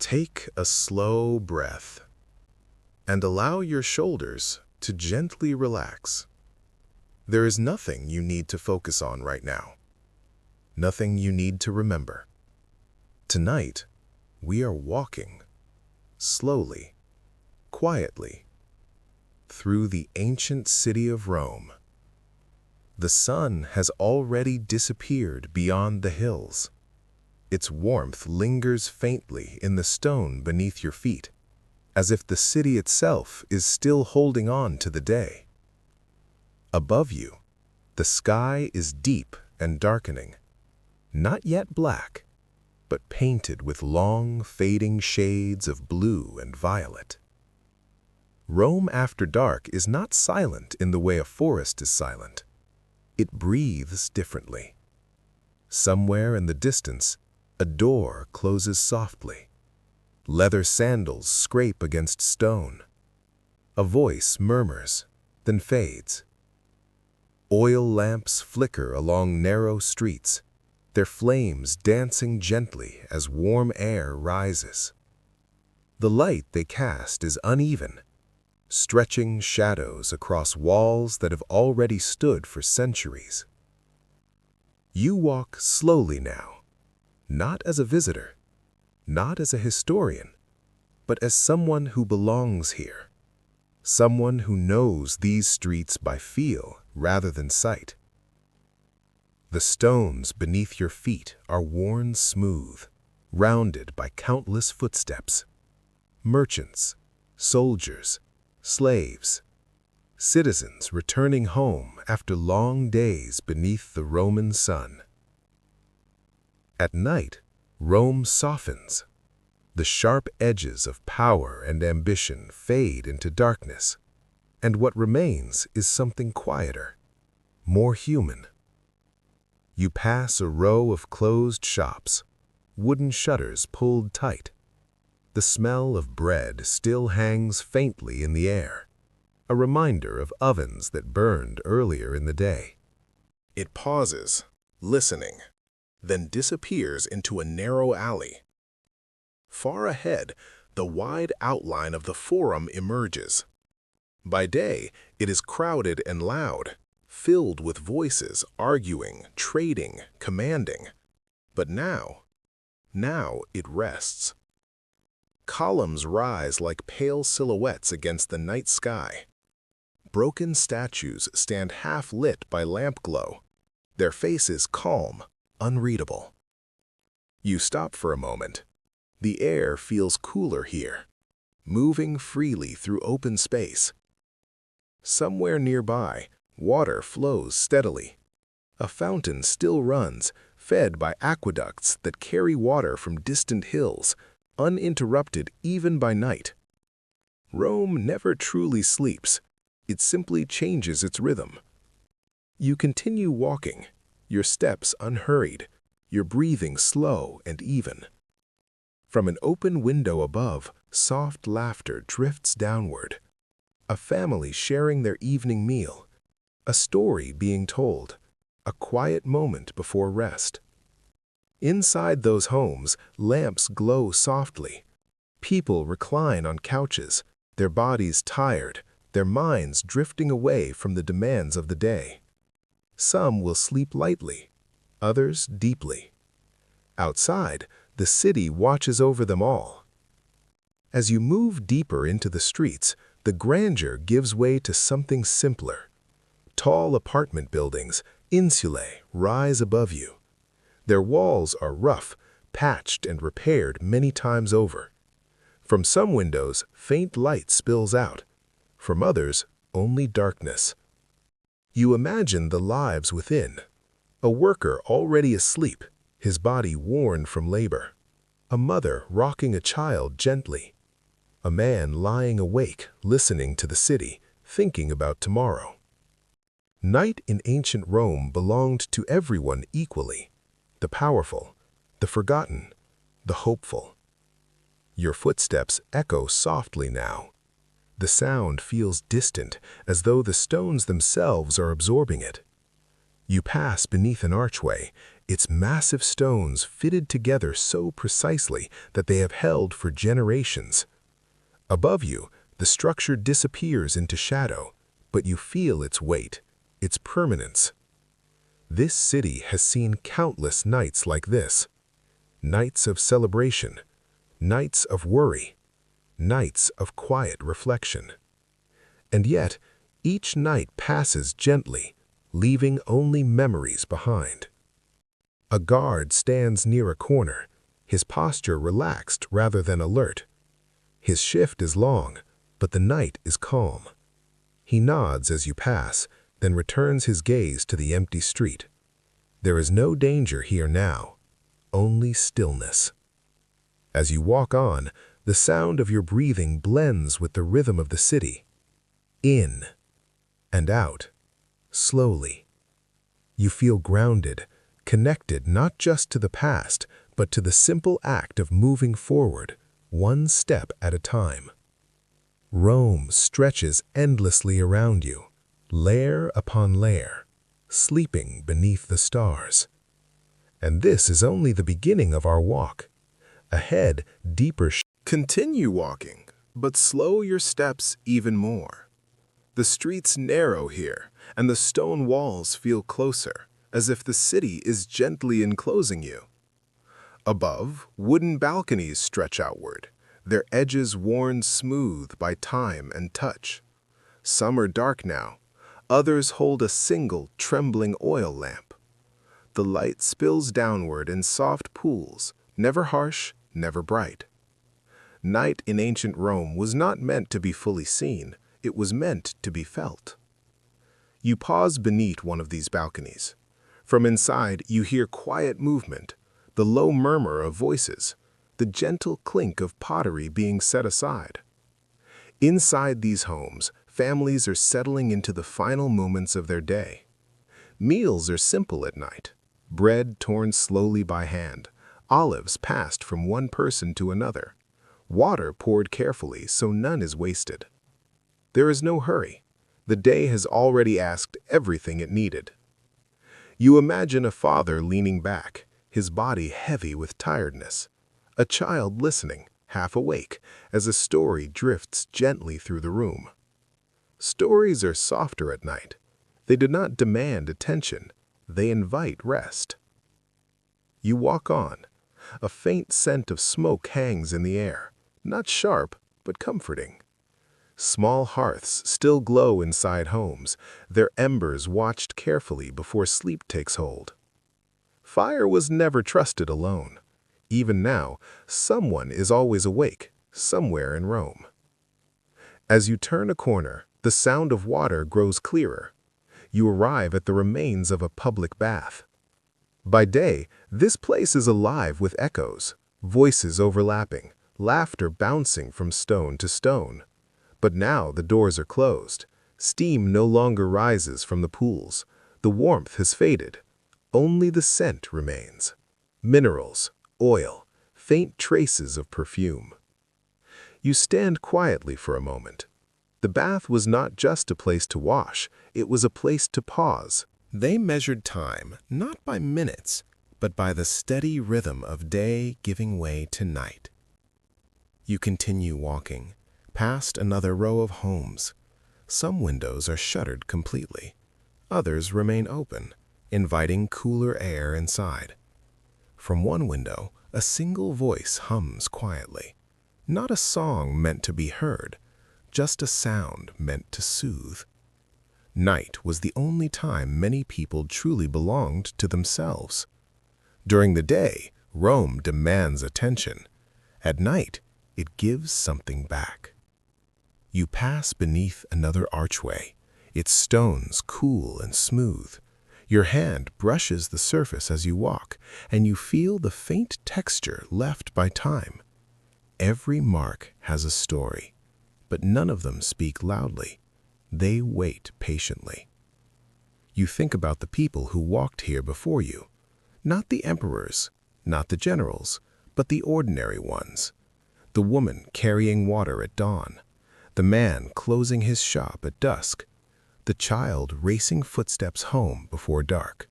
Take a slow breath and allow your shoulders to gently relax. There is nothing you need to focus on right now, nothing you need to remember. Tonight, we are walking slowly, quietly, through the ancient city of Rome. The sun has already disappeared beyond the hills. Its warmth lingers faintly in the stone beneath your feet, as if the city itself is still holding on to the day. Above you, the sky is deep and darkening, not yet black, but painted with long, fading shades of blue and violet. Rome after dark is not silent in the way a forest is silent. It breathes differently. Somewhere in the distance, a door closes softly. Leather sandals scrape against stone. A voice murmurs, then fades. Oil lamps flicker along narrow streets, their flames dancing gently as warm air rises. The light they cast is uneven, stretching shadows across walls that have already stood for centuries. You walk slowly now, not as a visitor, not as a historian, but as someone who belongs here, someone who knows these streets by feel rather than sight. The stones beneath your feet are worn smooth, rounded by countless footsteps. Merchants, soldiers, slaves, citizens returning home after long days beneath the Roman sun. At night, Rome softens. The sharp edges of power and ambition fade into darkness, and what remains is something quieter, more human. You pass a row of closed shops, wooden shutters pulled tight. The smell of bread still hangs faintly in the air, a reminder of ovens that burned earlier in the day. It pauses, listening, then disappears into a narrow alley. Far ahead, the wide outline of the Forum emerges. By day, it is crowded and loud, filled with voices arguing, trading, commanding. But now it rests. Columns rise like pale silhouettes against the night sky. Broken statues stand half-lit by lamp glow, their faces calm, unreadable. You stop for a moment. The air feels cooler here, moving freely through open space. Somewhere nearby, water flows steadily. A fountain still runs, fed by aqueducts that carry water from distant hills, uninterrupted even by night. Rome never truly sleeps. It simply changes its rhythm. You continue walking, your steps unhurried, your breathing slow and even. From an open window above, soft laughter drifts downward. A family sharing their evening meal, a story being told, a quiet moment before rest. Inside those homes, lamps glow softly. People recline on couches, their bodies tired, their minds drifting away from the demands of the day. Some will sleep lightly, others deeply. Outside, the city watches over them all. As you move deeper into the streets, the grandeur gives way to something simpler. Tall apartment buildings, insulae, rise above you. Their walls are rough, patched and repaired many times over. From some windows, faint light spills out. From others, only darkness. You imagine the lives within. A worker already asleep, his body worn from labor. A mother rocking a child gently. A man lying awake, listening to the city, thinking about tomorrow. Night in ancient Rome belonged to everyone equally. The powerful, the forgotten, the hopeful. Your footsteps echo softly now. The sound feels distant, as though the stones themselves are absorbing it. You pass beneath an archway, its massive stones fitted together so precisely that they have held for generations. Above you, the structure disappears into shadow, but you feel its weight, its permanence. This city has seen countless nights like this. Nights of celebration, nights of worry, nights of quiet reflection. And yet, each night passes gently, leaving only memories behind. A guard stands near a corner, his posture relaxed rather than alert. His shift is long, but the night is calm. He nods as you pass, then returns his gaze to the empty street. There is no danger here now, only stillness. As you walk on, the sound of your breathing blends with the rhythm of the city. In and out, slowly. You feel grounded, connected not just to the past, but to the simple act of moving forward, one step at a time. Rome stretches endlessly around you, layer upon layer, sleeping beneath the stars. And this is only the beginning of our walk. Ahead, deeper. Continue walking, but slow your steps even more. The streets narrow here, and the stone walls feel closer, as if the city is gently enclosing you. Above, wooden balconies stretch outward, their edges worn smooth by time and touch. Some are dark now, others hold a single trembling oil lamp. The light spills downward in soft pools, never harsh, never bright. Night in ancient Rome was not meant to be fully seen, it was meant to be felt. You pause beneath one of these balconies. From inside, you hear quiet movement, the low murmur of voices, the gentle clink of pottery being set aside. Inside these homes, families are settling into the final moments of their day. Meals are simple at night, bread torn slowly by hand, olives passed from one person to another, water poured carefully so none is wasted. There is no hurry. The day has already asked everything it needed. You imagine a father leaning back, his body heavy with tiredness, a child listening, half awake, as a story drifts gently through the room. Stories are softer at night. They do not demand attention. They invite rest. You walk on. A faint scent of smoke hangs in the air, not sharp, but comforting. Small hearths still glow inside homes, their embers watched carefully before sleep takes hold. Fire was never trusted alone. Even now, someone is always awake, somewhere in Rome. As you turn a corner, the sound of water grows clearer. You arrive at the remains of a public bath. By day, this place is alive with echoes, voices overlapping, laughter bouncing from stone to stone. But now the doors are closed. Steam no longer rises from the pools. The warmth has faded. Only the scent remains. Minerals, oil, faint traces of perfume. You stand quietly for a moment. The bath was not just a place to wash, it was a place to pause. They measured time not by minutes, but by the steady rhythm of day giving way to night. You continue walking, past another row of homes. Some windows are shuttered completely. Others remain open, inviting cooler air inside. From one window, a single voice hums quietly. Not a song meant to be heard, just a sound meant to soothe. Night was the only time many people truly belonged to themselves. During the day, Rome demands attention. At night, it gives something back. You pass beneath another archway, its stones cool and smooth. Your hand brushes the surface as you walk, and you feel the faint texture left by time. Every mark has a story, but none of them speak loudly. They wait patiently. You think about the people who walked here before you. Not the emperors, not the generals, but the ordinary ones. The woman carrying water at dawn, the man closing his shop at dusk, the child racing footsteps home before dark.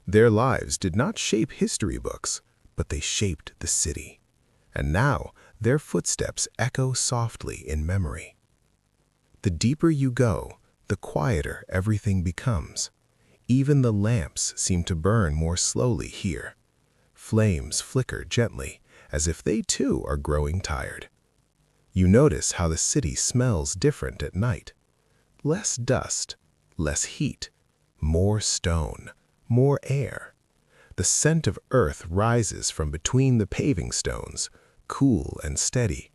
Their lives did not shape history books, but they shaped the city. And now their footsteps echo softly in memory. The deeper you go, the quieter everything becomes. Even the lamps seem to burn more slowly here. Flames flicker gently, as if they too are growing tired. You notice how the city smells different at night. Less dust, less heat, more stone, more air. The scent of earth rises from between the paving stones, cool and steady.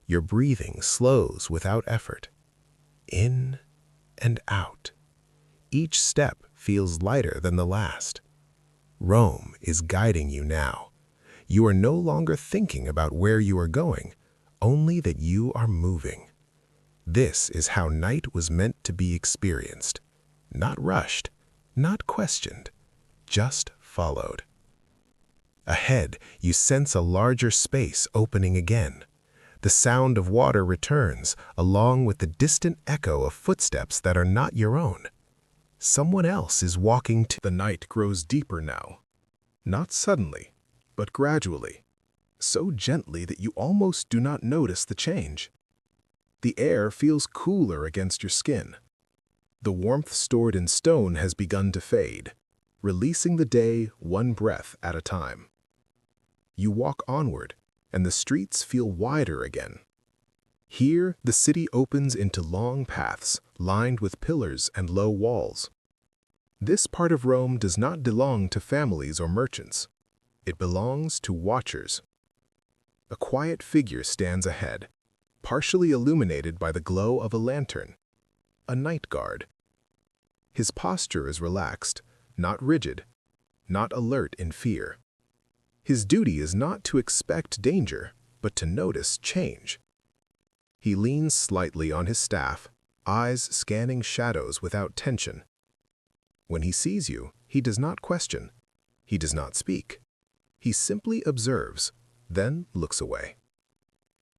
Your breathing slows without effort. In and out. Each step feels lighter than the last. Rome is guiding you now. You are no longer thinking about where you are going, only that you are moving. This is how night was meant to be experienced. Not rushed, not questioned, just followed. Ahead, you sense a larger space opening again. The sound of water returns, along with the distant echo of footsteps that are not your own. Someone else is walking to. The night grows deeper now. Not suddenly, but gradually. So gently that you almost do not notice the change. The air feels cooler against your skin. The warmth stored in stone has begun to fade, releasing the day one breath at a time. You walk onward, and the streets feel wider again. Here, the city opens into long paths, lined with pillars and low walls. This part of Rome does not belong to families or merchants. It belongs to watchers. A quiet figure stands ahead, partially illuminated by the glow of a lantern, a night guard. His posture is relaxed, not rigid, not alert in fear. His duty is not to expect danger, but to notice change. He leans slightly on his staff, eyes scanning shadows without tension. When he sees you, he does not question. He does not speak. He simply observes, then looks away.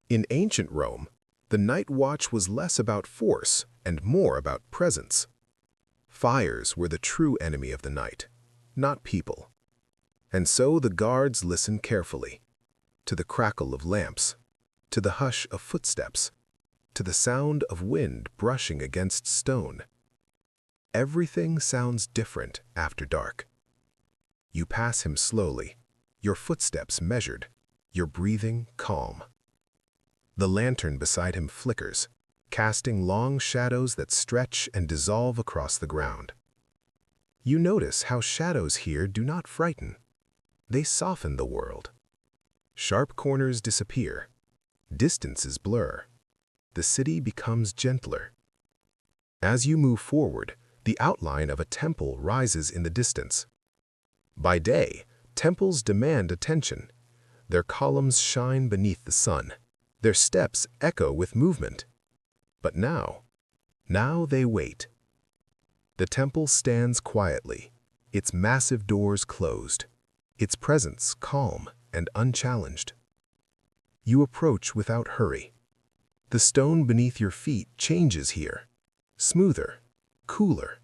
In ancient Rome, the night watch was less about force and more about presence. Fires were the true enemy of the night, not people. And so the guards listen carefully, to the crackle of lamps, to the hush of footsteps, to the sound of wind brushing against stone. Everything sounds different after dark. You pass him slowly, your footsteps measured, your breathing calm. The lantern beside him flickers, casting long shadows that stretch and dissolve across the ground. You notice how shadows here do not frighten. They soften the world. Sharp corners disappear. Distances blur. The city becomes gentler. As you move forward, the outline of a temple rises in the distance. By day, temples demand attention. Their columns shine beneath the sun. Their steps echo with movement. But now they wait. The temple stands quietly, its massive doors closed, its presence calm and unchallenged. You approach without hurry. The stone beneath your feet changes here, smoother, cooler.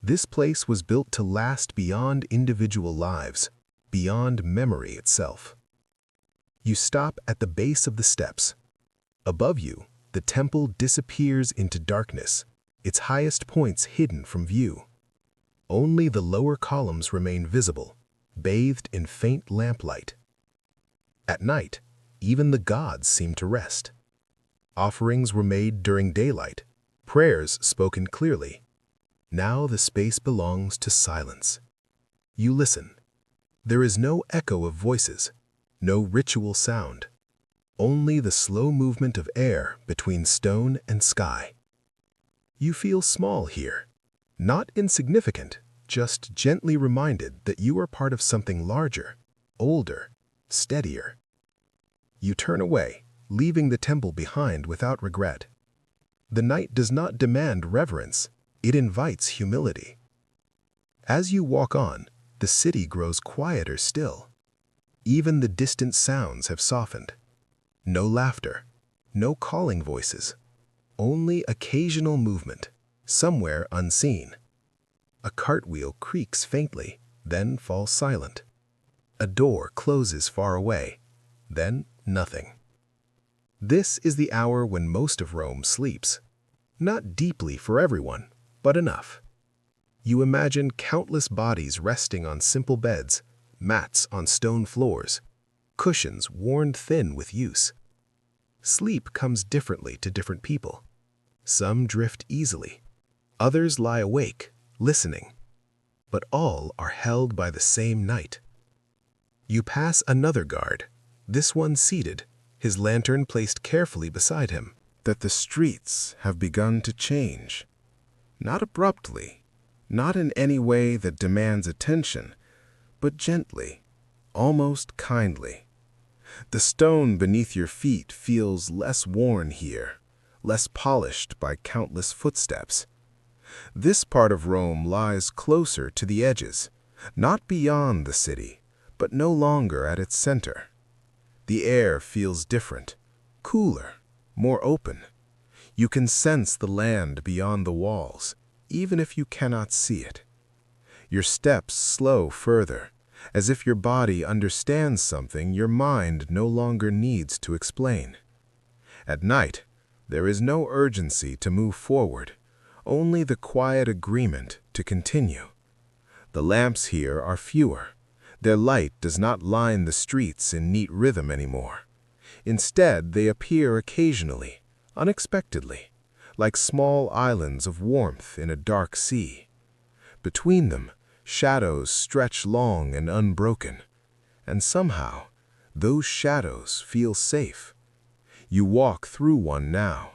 This place was built to last beyond individual lives, beyond memory itself. You stop at the base of the steps. Above you, the temple disappears into darkness, its highest points hidden from view. Only the lower columns remain visible, bathed in faint lamplight. At night, even the gods seem to rest. Offerings were made during daylight, prayers spoken clearly. Now the space belongs to silence. You listen. There is no echo of voices, no ritual sound, only the slow movement of air between stone and sky. You feel small here, not insignificant, just gently reminded that you are part of something larger, older, steadier. You turn away, leaving the temple behind without regret. The night does not demand reverence, it invites humility. As you walk on, the city grows quieter still. Even the distant sounds have softened. No laughter, no calling voices, only occasional movement, somewhere unseen. A cartwheel creaks faintly, then falls silent. A door closes far away, then nothing. This is the hour when most of Rome sleeps. Not deeply for everyone, but enough. You imagine countless bodies resting on simple beds, mats on stone floors, cushions worn thin with use. Sleep comes differently to different people. Some drift easily. Others lie awake, listening. But all are held by the same night. You pass another guard, this one seated, his lantern placed carefully beside him. That the streets have begun to change. Not abruptly, not in any way that demands attention, but gently, almost kindly. The stone beneath your feet feels less worn here, less polished by countless footsteps. This part of Rome lies closer to the edges, not beyond the city, but no longer at its center. The air feels different, cooler, more open. You can sense the land beyond the walls, even if you cannot see it. Your steps slow further, as if your body understands something your mind no longer needs to explain. At night, there is no urgency to move forward, only the quiet agreement to continue. The lamps here are fewer. Their light does not line the streets in neat rhythm anymore. Instead, they appear occasionally, unexpectedly, like small islands of warmth in a dark sea. Between them, shadows stretch long and unbroken, and somehow, those shadows feel safe. You walk through one now.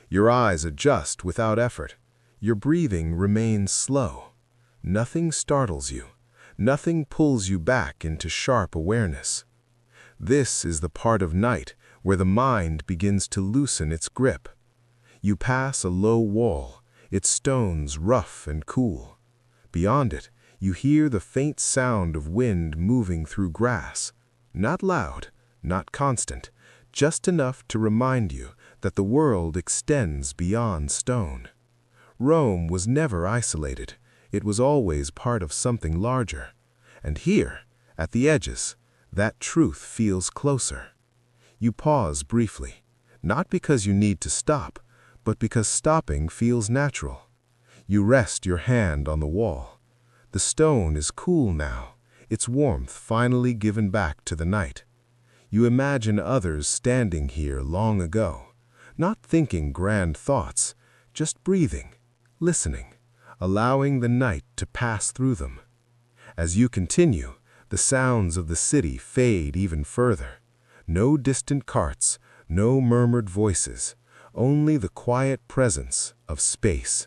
Your eyes adjust without effort. Your breathing remains slow. Nothing startles you. Nothing pulls you back into sharp awareness. This is the part of night where the mind begins to loosen its grip. You pass a low wall, its stones rough and cool. Beyond it, you hear the faint sound of wind moving through grass. Not loud, not constant, just enough to remind you that the world extends beyond stone. Rome was never isolated. It was always part of something larger. And here, at the edges, that truth feels closer. You pause briefly, not because you need to stop, but because stopping feels natural. You rest your hand on the wall. The stone is cool now, its warmth finally given back to the night. You imagine others standing here long ago, not thinking grand thoughts, just breathing, listening, allowing the night to pass through them. As you continue, the sounds of the city fade even further. No distant carts, no murmured voices, only the quiet presence of space.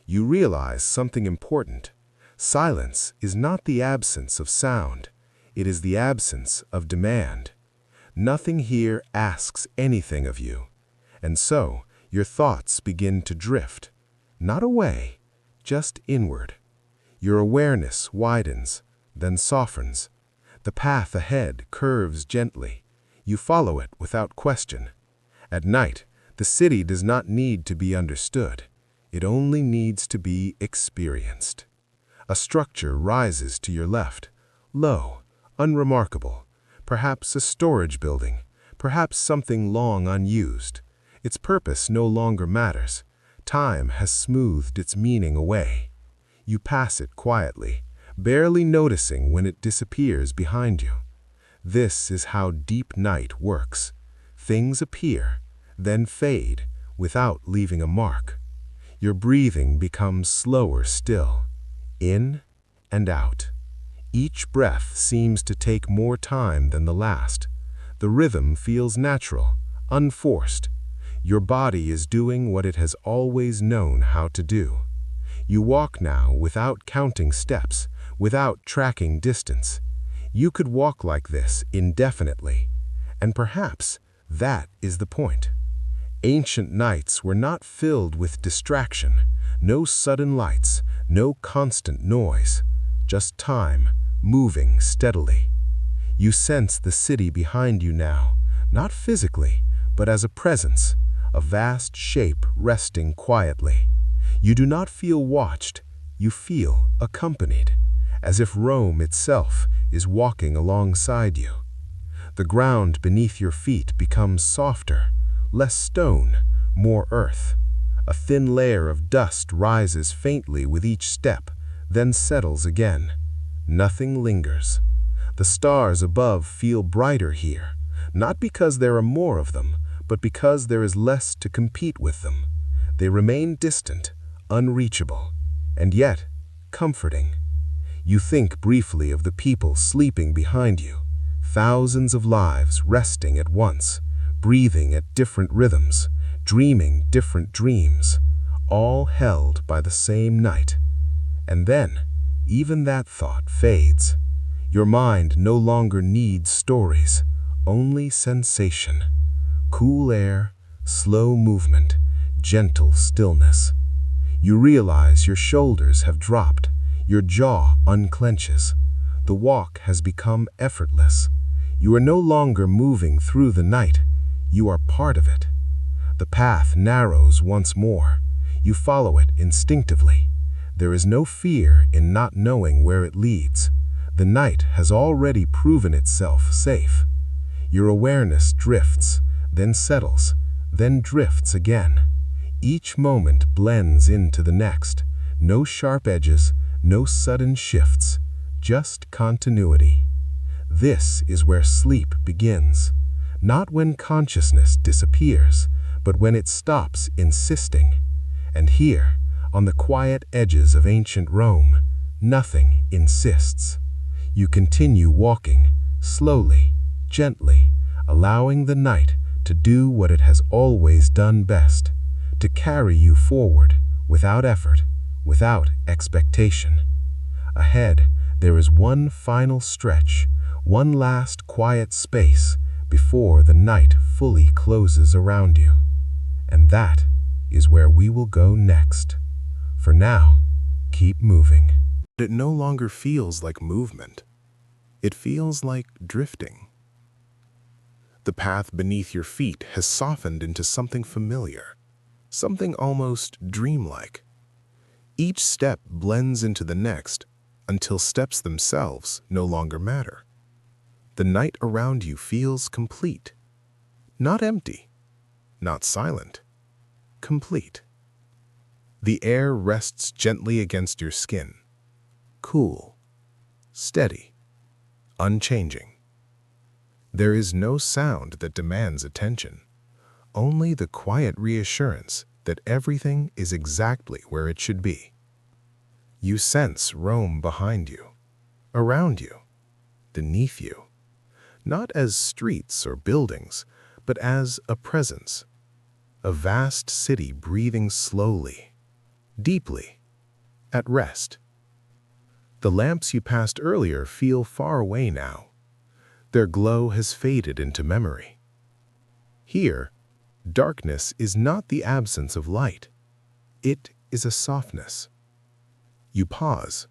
You realize something important. Silence is not the absence of sound. It is the absence of demand. Nothing here asks anything of you. And so, your thoughts begin to drift. Not away, just inward. Your awareness widens, then softens. The path ahead curves gently. You follow it without question. At night, the city does not need to be understood. It only needs to be experienced. A structure rises to your left, low, unremarkable, perhaps a storage building, perhaps something long unused. Its purpose no longer matters. Time has smoothed its meaning away. You pass it quietly, barely noticing when it disappears behind you. This is how deep night works. Things appear, then fade, without leaving a mark. Your breathing becomes slower still, in and out. Each breath seems to take more time than the last. The rhythm feels natural, unforced. Your body is doing what it has always known how to do. You walk now without counting steps, without tracking distance. You could walk like this indefinitely, and perhaps that is the point. Ancient nights were not filled with distraction, no sudden lights, no constant noise, just time, moving steadily. You sense the city behind you now, not physically, but as a presence, a vast shape resting quietly. You do not feel watched, you feel accompanied. as if Rome itself is walking alongside you. The ground beneath your feet becomes softer, less stone, more earth. A thin layer of dust rises faintly with each step, then settles again. Nothing lingers. The stars above feel brighter here, not because there are more of them, but because there is less to compete with them. They remain distant, unreachable, and yet comforting. You think briefly of the people sleeping behind you, thousands of lives resting at once, breathing at different rhythms, dreaming different dreams, all held by the same night. And then, even that thought fades. Your mind no longer needs stories, only sensation. Cool air, slow movement, gentle stillness. You realize your shoulders have dropped, your jaw unclenches. The walk has become effortless. You are no longer moving through the night, you are part of it. The path narrows once more. You follow it instinctively. There is no fear in not knowing where it leads. The night has already proven itself safe. Your awareness drifts, then settles, then drifts again. Each moment blends into the next. No sharp edges, no sudden shifts, just continuity. This is where sleep begins. Not when consciousness disappears, but when it stops insisting. And here, on the quiet edges of ancient Rome, nothing insists. You continue walking, slowly, gently, allowing the night to do what it has always done best, to carry you forward, without effort, without expectation. Ahead, there is one final stretch, one last quiet space before the night fully closes around you. And that is where we will go next. For now, keep moving. It no longer feels like movement. It feels like drifting. The path beneath your feet has softened into something familiar, something almost dreamlike. Each step blends into the next until steps themselves no longer matter. The night around you feels complete, not empty, not silent, complete. The air rests gently against your skin, cool, steady, unchanging. There is no sound that demands attention, only the quiet reassurance that everything is exactly where it should be. You sense Rome behind you, around you, beneath you, not as streets or buildings, but as a presence, a vast city breathing slowly, deeply, at rest. The lamps you passed earlier feel far away now. Their glow has faded into memory. Here, darkness is not the absence of light. It is a softness. You pause,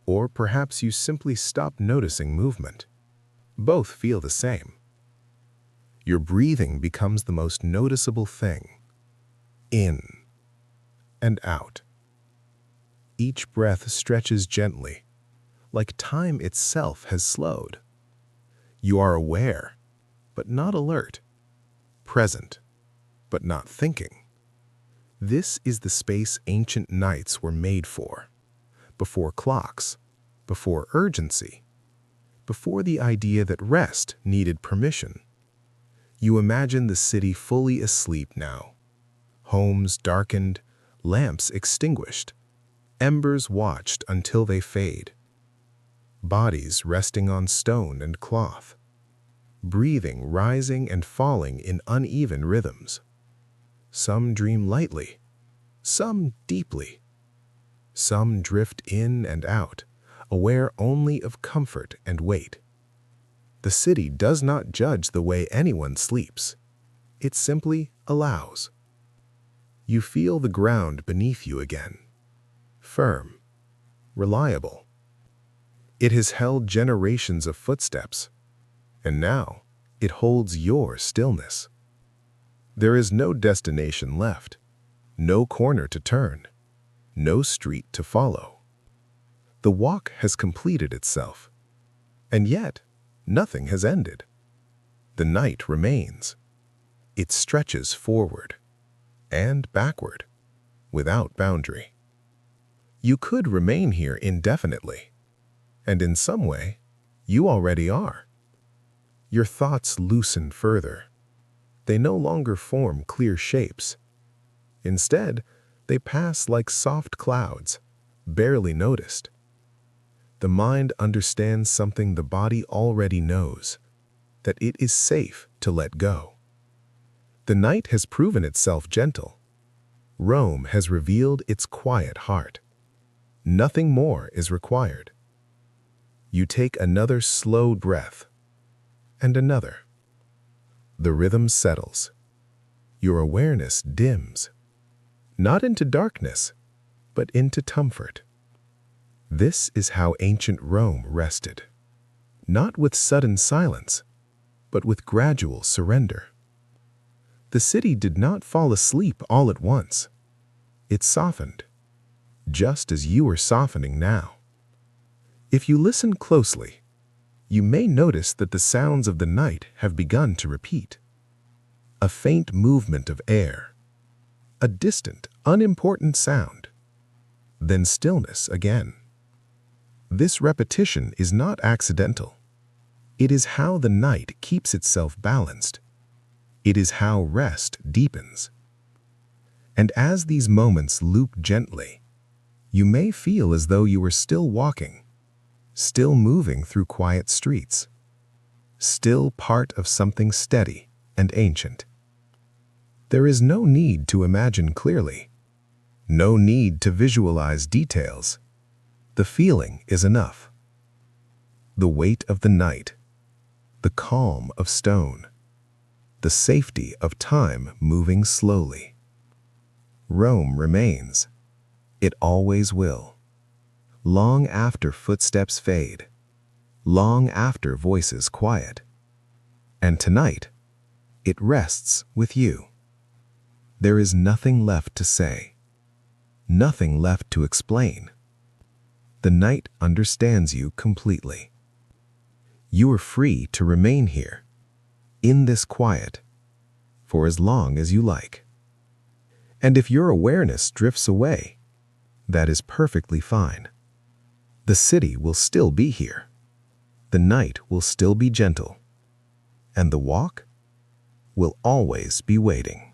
or perhaps you simply stop noticing movement. Both feel the same. Your breathing becomes the most noticeable thing. In and out. Each breath stretches gently, like time itself has slowed. You are aware, but not alert. Present, but not thinking. This is the space ancient nights were made for. Before clocks, before urgency, before the idea that rest needed permission. You imagine the city fully asleep now. Homes darkened, lamps extinguished, embers watched until they fade. Bodies resting on stone and cloth. Breathing rising and falling in uneven rhythms. Some dream lightly, some deeply. Some drift in and out, aware only of comfort and weight. The city does not judge the way anyone sleeps. It simply allows. You feel the ground beneath you again. Firm, reliable. It has held generations of footsteps, and now it holds your stillness. There is no destination left, no corner to turn, no street to follow. The walk has completed itself. And yet, nothing has ended. The night remains. It stretches forward and backward, without boundary. You could remain here indefinitely, and in some way, you already are. Your thoughts loosen further. They no longer form clear shapes. Instead, they pass like soft clouds, barely noticed. The mind understands something the body already knows, that it is safe to let go. The night has proven itself gentle. Rome has revealed its quiet heart. Nothing more is required. You take another slow breath, and another. The rhythm settles. Your awareness dims, not into darkness, but into comfort. This is how ancient Rome rested, not with sudden silence, but with gradual surrender. The city did not fall asleep all at once. It softened, just as you are softening now. If you listen closely, you may notice that the sounds of the night have begun to repeat. A faint movement of air, a distant, unimportant sound, then stillness again. This repetition is not accidental. It is how the night keeps itself balanced. It is how rest deepens. And as these moments loop gently, you may feel as though you are still walking, still moving through quiet streets, still part of something steady and ancient. There is no need to imagine clearly, no need to visualize details. The feeling is enough. The weight of the night, the calm of stone, the safety of time moving slowly. Rome remains. It always will. Long after footsteps fade, long after voices quiet. And tonight, it rests with you. There is nothing left to say, nothing left to explain. The night understands you completely. You are free to remain here, in this quiet, for as long as you like. And if your awareness drifts away, that is perfectly fine. The city will still be here. The night will still be gentle. And the walk will always be waiting.